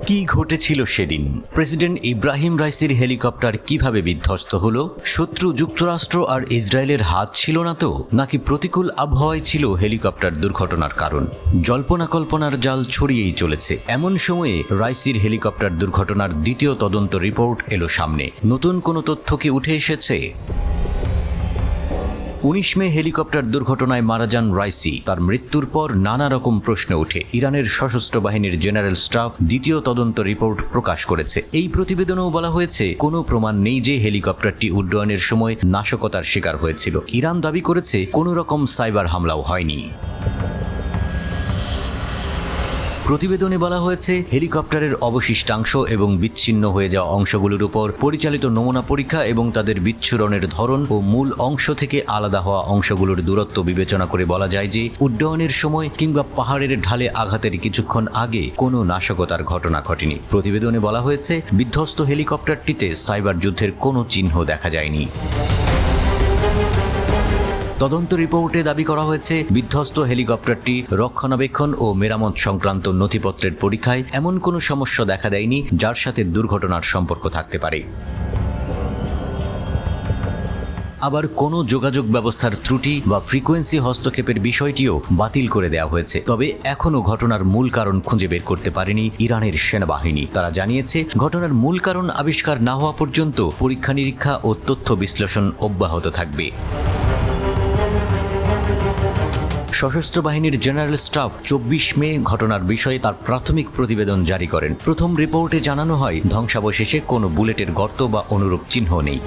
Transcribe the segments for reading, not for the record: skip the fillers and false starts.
কি ঘটেছিল সেদিন? প্রেসিডেন্ট ইব্রাহিম রাইসির হেলিকপ্টার কিভাবে বিধ্বস্ত হলো? শত্রু যুক্তরাষ্ট্র আর ইসরায়েলের হাত ছিল না তো, নাকি প্রতিকূল আবহাওয়ায় ছিল হেলিকপ্টার দুর্ঘটনার কারণ? জল্পনা কল্পনার জাল ছড়িয়েই চলেছে। এমন সময়ে রাইসির হেলিকপ্টার দুর্ঘটনার দ্বিতীয় তদন্ত রিপোর্ট এলো সামনে। নতুন কোনো তথ্য কি উঠে এসেছে? 19 মে হেলিকপ্টার দুর্ঘটনায় মারা যান রাইসি। তার মৃত্যুর পর নানা রকম প্রশ্ন ওঠে। ইরানের সশস্ত্র বাহিনীর জেনারেল স্টাফ দ্বিতীয় তদন্ত রিপোর্ট প্রকাশ করেছে। এই প্রতিবেদনেও বলা হয়েছে, কোনো প্রমাণ নেই যে হেলিকপ্টারটি উড্ডয়নের সময় নাশকতার শিকার হয়েছিল। ইরান দাবি করেছে কোনো রকম সাইবার হামলাও হয়নি। প্রতিবেদনে বলা হয়েছে, হেলিকপ্টারের অবশিষ্টাংশ এবং বিচ্ছিন্ন হয়ে যাওয়া অংশগুলোর উপর পরিচালিত নমুনা পরীক্ষা এবং তাদের বিচ্ছুরণের ধরন ও মূল অংশ থেকে আলাদা হওয়া অংশগুলোর দূরত্ব বিবেচনা করে বলা যায় যে উড্ডয়নের সময় কিংবা পাহাড়ের ঢালে আঘাতের কিছুক্ষণ আগে কোনো নাশকতার ঘটনা ঘটেনি। প্রতিবেদনে বলা হয়েছে, বিধ্বস্ত হেলিকপ্টারটিতে সাইবার যুদ্ধের কোনো চিহ্ন দেখা যায়নি। তদন্ত রিপোর্টে দাবি করা হয়েছে, বিধ্বস্ত হেলিকপ্টারটি রক্ষণাবেক্ষণ ও মেরামত সংক্রান্ত নথিপত্রের পরীক্ষায় এমন কোনো সমস্যা দেখা দেয়নি যার সাথে দুর্ঘটনার সম্পর্ক থাকতে পারে। আবার কোনো যোগাযোগ ব্যবস্থার ত্রুটি বা ফ্রিকোয়েন্সি হস্তক্ষেপের বিষয়টিও বাতিল করে দেওয়া হয়েছে। তবে এখনও ঘটনার মূল কারণ খুঁজে বের করতে পারেনি ইরানের সেনাবাহিনী। তারা জানিয়েছে, ঘটনার মূল কারণ আবিষ্কার না হওয়া পর্যন্ত পরীক্ষা নিরীক্ষা ও তথ্য বিশ্লেষণ অব্যাহত থাকবে। সশস্ত্র বাহিনীর জেনারেল স্টাফ 24 মে ঘটনার বিষয়ে তার প্রাথমিক প্রতিবেদন জারি করেন। প্রথম রিপোর্টে জানানো হয়, ধ্বংসাবশেষে কোনো বুলেটের গর্ত বা অনুরূপ চিহ্ন নেই।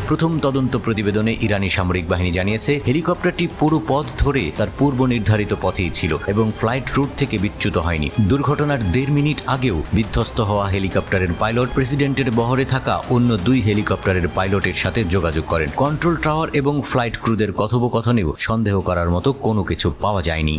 প্রথম তদন্ত প্রতিবেদনে ইরানি সামরিক বাহিনী জানিয়েছে, হেলিকপ্টারটি পুরো পথ ধরে তার পূর্ব নির্ধারিত পথেই ছিল এবং ফ্লাইট রুট থেকে বিচ্যুত হয়নি। দুর্ঘটনার 1.5 মিনিট আগেও বিধ্বস্ত হওয়া হেলিকপ্টারের পাইলট প্রেসিডেন্টের বহরে থাকা অন্য 2 হেলিকপ্টারের পাইলটের সাথে যোগাযোগ করেন। কন্ট্রোল টাওয়ার এবং ফ্লাইট ক্রুদের কথোপকথনেও সন্দেহ করার মতো কোনো কিছু পাওয়া যায়নি।